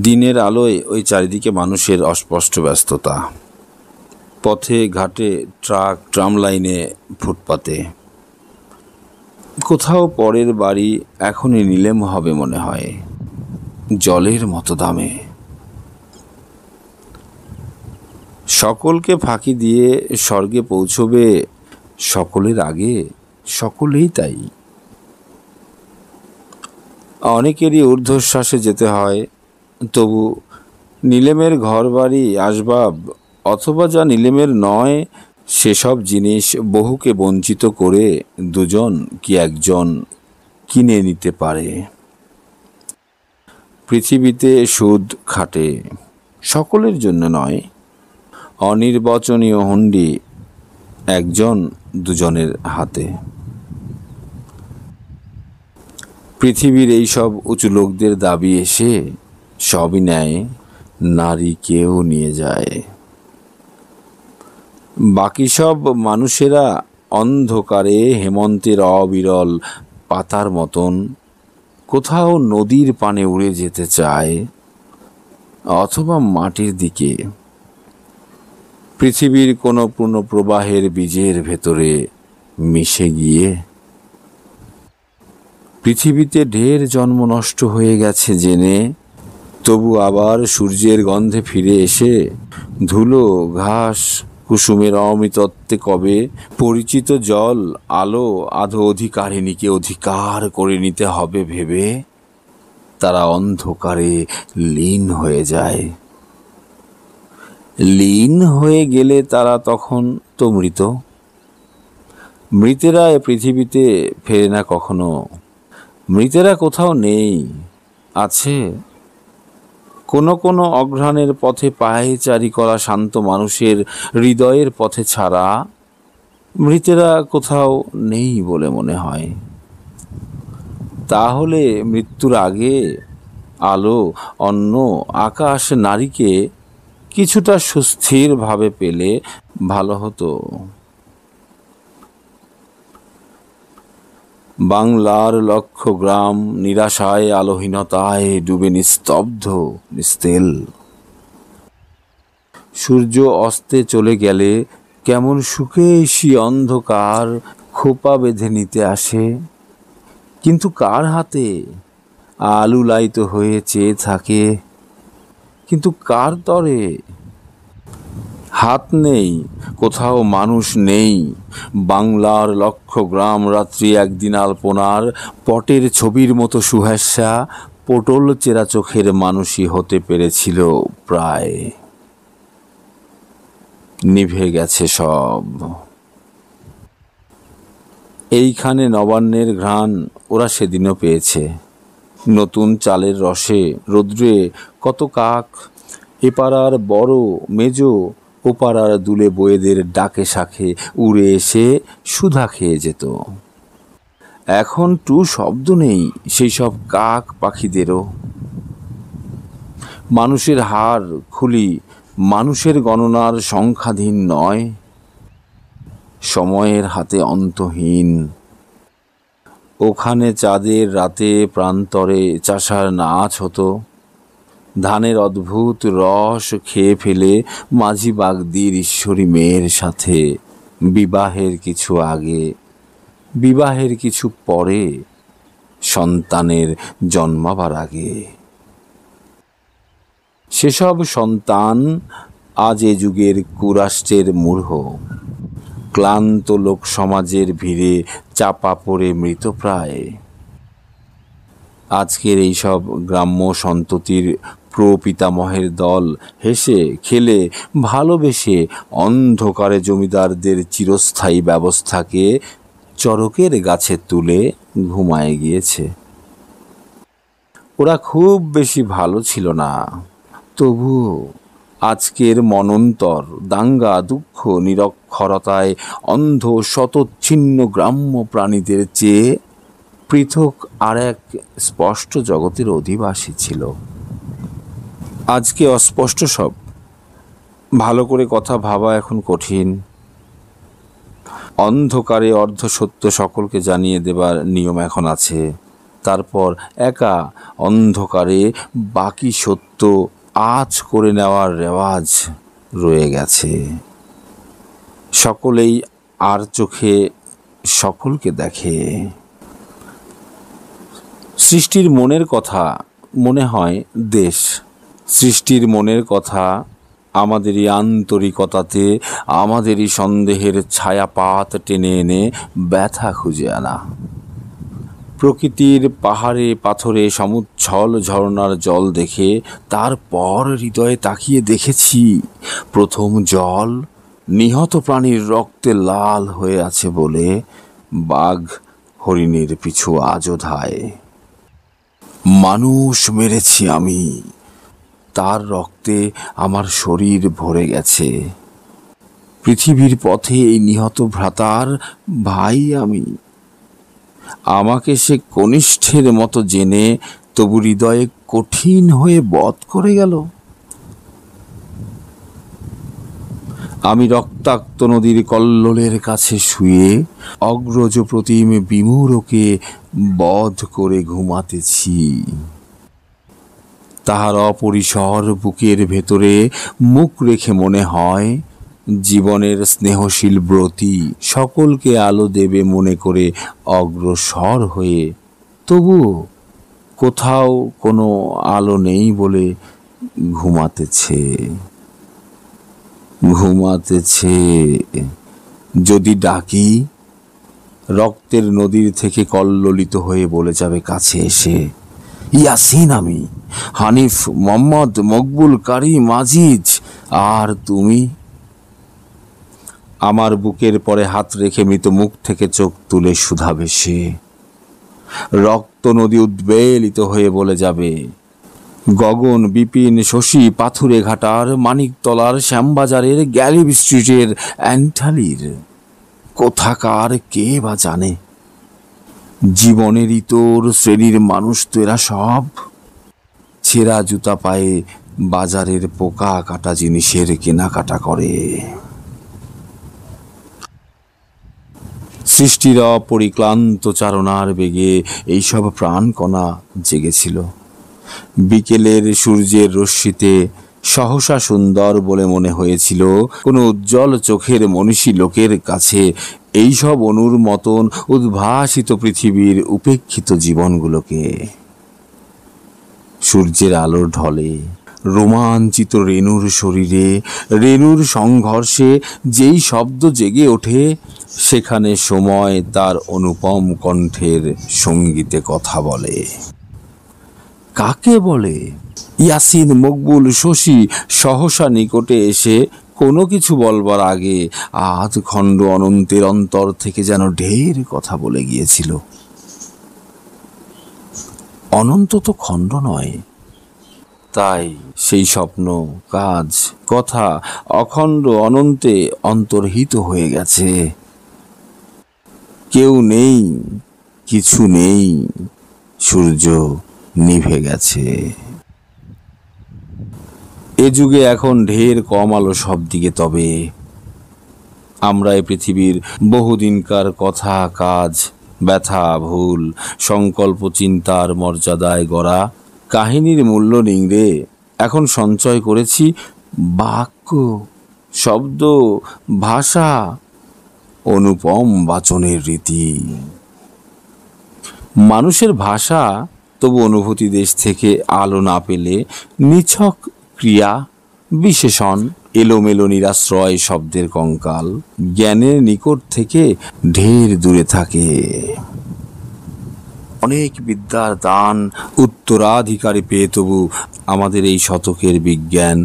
দিনের আলোয় ওই চারিদিকে মানুষের অস্পষ্ট ব্যস্ততা, পথে ঘাটে, ট্রাক, ট্রাম লাইনে, ফুটপাতে। কোথাও পরের বাড়ি এখনই নিলেম হবে মনে হয়, জলের মতো দামে। সকলকে ফাঁকি দিয়ে স্বর্গে পৌঁছবে সকলের আগে, সকলেই তাই। অনেকেরই ঊর্ধ্বশ্বাসে যেতে হয়, তবু নিলেমের ঘরবাড়ি, আসবাব অথবা যা নিলেমের নয় সেসব জিনিস বহুকে বঞ্চিত করে দুজন কি একজন কিনে নিতে পারে। পৃথিবীতে সুদ খাটে, সকলের জন্য নয়। অনির্বচনীয় হুন্ডি একজন দুজনের হাতে। পৃথিবীর এই সব উঁচু লোকদের দাবি এসে সবই নেয়, নারীকেও নিয়ে যায়। বাকি সব মানুষেরা অন্ধকারে হেমন্তের অবিরল পাতার মতন কোথাও নদীর পানে উড়ে যেতে চায়, অথবা মাটির দিকে, পৃথিবীর কোনো পূর্ণ প্রবাহের বীজের ভেতরে মিশে গিয়ে। পৃথিবীতে ঢের জন্ম নষ্ট হয়ে গেছে জেনে, তবু আবার সূর্যের গন্ধে ফিরে এসে ধুলো, ঘাস, কুসুমের অমৃতত্বে কবে পরিচিত জল, আলো, আধো অধিকারিণীকে অধিকার করে নিতে হবে ভেবে তারা অন্ধকারে লীন হয়ে যায়। লীন হয়ে গেলে তারা তখন তো মৃত। মৃতেরা এ পৃথিবীতে ফেরে না কখনো। মৃতেরা কোথাও নেই, আছে কোনো কোনো অঘ্রাণের পথে পায়চারি করা শান্ত মানুষের হৃদয়ের পথে ছাড়া। মৃতেরা কোথাও নেই বলে মনে হয়। তাহলে মৃত্যুর আগে আলো, অন্ন, আকাশ, নারীকে কিছুটা সুস্থিরভাবে পেলে ভালো হতো। বাংলার লক্ষ গ্রাম নিরাশায়, আলোহীনতায় ডুবে নিস্তব্ধ, নিস্তেল। সূর্য অস্তে চলে গেলে কেমন সুখে সেই অন্ধকার খোপা বেঁধে নিতে আসে, কিন্তু কার হাতে? আলুলায়িত হয়ে চেয়ে থাকে, কিন্তু কার তরে? হাত নেই, কোথাও মানুষ নেই। বাংলার লক্ষ গ্রাম রাত্রি একদিন আলপনার পটের ছবির মতো সুহাস্যা, পটল চেরা চোখের মানুষই হতে পেরেছিল প্রায়। নিভে গেছে সব। এইখানে নবান্নের ঘ্রাণ ওরা সেদিনও পেয়েছে। নতুন চালের রসে, রৌদ্রে কত কাক এপাড়ার বড় মেজ, ওপাড়ার দুলে বয়েদের ডাকে শাখে উড়ে এসে সুধা খেয়ে যেত। এখন টু শব্দ নেই সেই সব কাক পাখিদেরও। মানুষের হাড় খুলি মানুষের গণনার সংখ্যাধীন নয়, সময়ের হাতে অন্তহীন। ওখানে চাঁদের রাতে প্রান্তরে চাষার নাচ হতো। ধানের অদ্ভুত রস খেয়ে ফেলে মাঝি বাগদির ঈশ্বরী মেয়ের সাথে, বিবাহের কিছু আগে, বিবাহের কিছু পরে, সন্তানের জন্মাবার আগে। সেসব সন্তান আজ এ যুগের কুরাষ্ট্রের মূঢ়, ক্লান্ত লোক সমাজের ভিড়ে চাপা পড়ে মৃতপ্রায়। আজকের এইসব গ্রাম্য সন্ততির প্রপিতামহের দল হেসে খেলে ভালোবেসে অন্ধকারে জমিদারদের চিরস্থায়ী ব্যবস্থাকে চরকের গাছে তুলে ঘুমায়ে গিয়েছে। ওরা খুব বেশি ভালো ছিল না, তবু আজকের মনন্তর, দাঙ্গা, দুঃখ, নিরক্ষরতায় অন্ধ শতচ্ছিন্ন গ্রাম্য প্রাণীদের চেয়ে পৃথক আর এক স্পষ্ট জগতের অধিবাসী ছিল। আজকে অস্পষ্ট সব, ভালো করে কথা ভাবা এখন কঠিন। অন্ধকারে অর্ধসত্য সকলকে জানিয়ে দেবার নিয়ম এখন আছে, তারপর একা অন্ধকারে বাকি সত্য আজ করে নেওয়ার রেওয়াজ রয়ে গেছে। সকলেই আর চোখে সকলকে দেখে। সৃষ্টির মনের কথা মনে হয় দেশ, সৃষ্টির মনের কথা আমাদেরই আন্তরিকতাতে, আমাদেরই সন্দেহের ছায়াপাত টেনে এনে ব্যথা খুঁজে আনা। প্রকৃতির পাহাড়ে পাথরে সমুচ্ছল ঝর্ণার জল দেখে তারপর হৃদয়ে তাকিয়ে দেখেছি প্রথম জল নিহত প্রাণীর রক্তে লাল হয়ে আছে বলে বাঘ হরিণের পিছু আজও ধায়। মানুষ মেরেছি আমি, তার রক্তে আমার শরীর ভরে গেছে। পৃথিবীর পথে এই নিহত ভ্রাতার ভাই আমি। আমাকে সে কনিষ্ঠের মতো জেনে তবু হৃদয়ে কঠিন হয়ে বধ করে গেল। আমি রক্তাক্ত নদীর কল্লোলের কাছে শুয়ে অগ্রজ প্রতিম বিমূঢ়কে বধ করে ঘুমাতেছি। তাহার অপরিসর বুকের ভেতরে মুখ রেখে মনে হয় জীবনের স্নেহশীল ব্রতী সকলকে আলো দেবে মনে করে অগ্রসর হয়ে, তবু কোথাও কোনো আলো নেই বলে ঘুমাতেছে। যদি ডাকি, রক্তের নদীর থেকে কল্লোলিত হয়ে বলে যাবে কাছে এসে, ইয়াসিন আমি, হানিফ, মোহাম্মদ, মকবুল, কারি, মাজিদ। আর তুমি? আমার বুকের পরে হাত রেখে মৃত মুখ থেকে চোখ তুলে শুধাবে সে। রক্ত নদী উদ্বেলিত হয়ে বলে যাবে, গগন, বিপিন, শশী, পাথুরে ঘাটার, মানিকতলার, শ্যামবাজারের, গ্যালিব স্ট্রিটের, অ্যান্টালির, কোথাকার কে বা জানে। জীবনের ইতর শ্রেণীর মানুষ তো এরা সব। ছেঁড়া জুতা পায়ে বাজারের পোকা কাটা জিনিসের কেনাকাটা করে। সৃষ্টির অপরিক্লান্ত চারণার বেগে এইসব প্রাণকণা জেগেছিল। বিকেলের সূর্যের রশ্মিতে সহসা সুন্দর বলে মনে হয়েছিল কোনো উজ্জ্বল চোখের মনীষী লোকের কাছে এইসব অনুর মতন উদ্ভাসিত পৃথিবীর উপেক্ষিত জীবনগুলোকে। সূর্যের আলোর ঢলে রোমাঞ্চিত রেণুর শরীরে, রেণুর সংঘর্ষে যেই শব্দ জেগে ওঠে, সেখানে সময় তার অনুপম কণ্ঠের সঙ্গীতে কথা বলে। কাকে বলে? ইয়াসিন, মকবুল, শশী সহসা নিকটে এসে কোনো কিছু বলবার আগে আধ খণ্ড অনন্তের অন্তর থেকে যেন ঢের কথা বলে গিয়েছিল। অনন্ত তো খণ্ড নয়, তাই সেই স্বপ্ন, কাজ, কথা অখণ্ড অনন্তে অন্তর্হিত হয়ে গেছে। কেউ নেই, কিছু নেই, সূর্য নিভে গেছে। এ যুগে এখন ঢের কম আলো সব দিকে, তবে আমরা এই পৃথিবীর বহুদিনকার কথা, কাজ, ব্যথা, ভুল, সংকল্প, চিন্তার মর্যাদায় গড়া কাহিনীর মূল্য নিংড়ে এখন সঞ্চয় করেছি বাক্য, শব্দ, ভাষা, অনুপম বাচনের রীতি। মানুষের ভাষা তবু অনুভূতি দেশ থেকে আলো না পেলে নিছক ক্রিয়া, বিশেষণ, এলোমেলো নিরাশ্রয় শব্দের কঙ্কাল জ্ঞানের নিকট থেকে ঢের দূরে থাকে। অনেক বিদ্যার দান উত্তরাধিকারী পেয়ে তবু আমাদের এই শতকের বিজ্ঞান,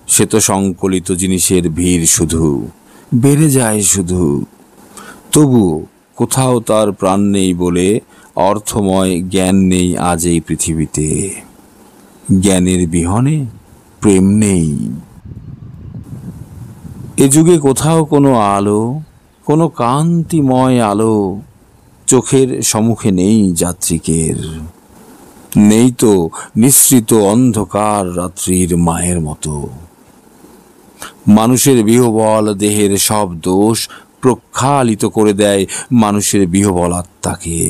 সে তো সংকলিত জিনিসের ভিড় শুধু বেড়ে যায় শুধু। তবু কোথাও তার প্রাণ নেই বলে অর্থময় জ্ঞান নেই আজ এই পৃথিবীতে। জ্ঞানের বিহনে প্রেম নেই। এ যুগে কোথাও কোনো আলো, কোনো কান্তিময় আলো চোখের সম্মুখে নেই যাত্রীকের। নেই তো নিঃসৃত অন্ধকার রাত্রির মায়ের মতো। মানুষের বিহবল দেহের সব দোষ প্রক্ষালিত করে দেয় মানুষের বিহবল আত্মাকে।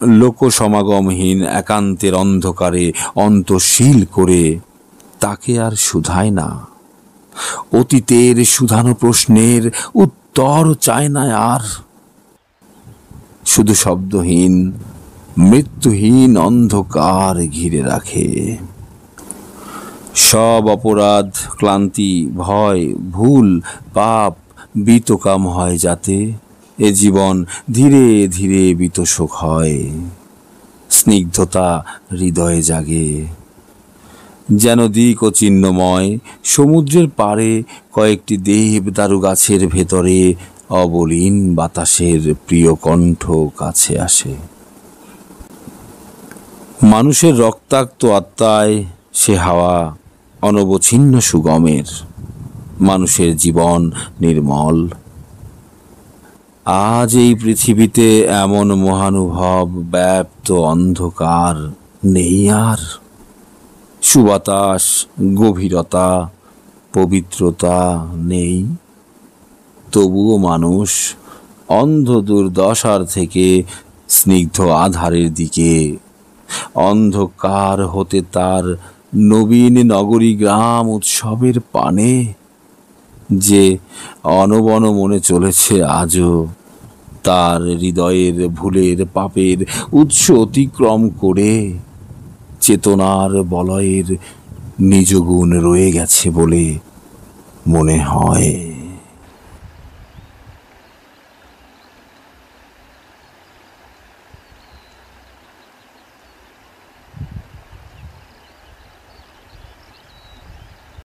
লোকসমাগমহীন একান্তের অন্ধকারে অন্তশীল করে তাকে আর শুধায় না। অতীতের শুধানো প্রশ্নের উত্তর চায় না আর। শুধু শব্দহীন মৃত্যুহীন অন্ধকার ঘিরে রাখে। সব অপরাধ, ক্লান্তি, ভয়, ভুল, পাপ বিতকাম হয় যাতে এ জীবন ধীরে ধীরে বিতশোক হয়। স্নিগ্ধতা হৃদয়ে জাগে যেন দিক ও চিহ্নময়। সমুদ্রের পাড়ে কয়েকটি দেবদারু গাছের ভেতরে অবলীন বাতাসের প্রিয় কণ্ঠ কাছে আসে। মানুষের রক্তাক্ত আত্মায় সে হাওয়া অনবচ্ছিন্ন সুগমের। মানুষের জীবন নির্মল। আজ এই পৃথিবীতে এমন মহানুভব ব্যাপ্ত অন্ধকার নেই আর। সুবাতাস, গভীরতা, পবিত্রতা নেই। তবুও মানুষ অন্ধ দুর্দশার থেকে স্নিগ্ধ আধারের দিকে, অন্ধকার হতে তার নবীন নগরী গ্রাম উৎসবের পানে যে অনবন মনে চলেছে আজও, তার হৃদয়ের ভুলের পাপের উৎস অতিক্রম করে চেতনার বলয়ের নিজ গুণ রয়ে গেছে বলে মনে হয়।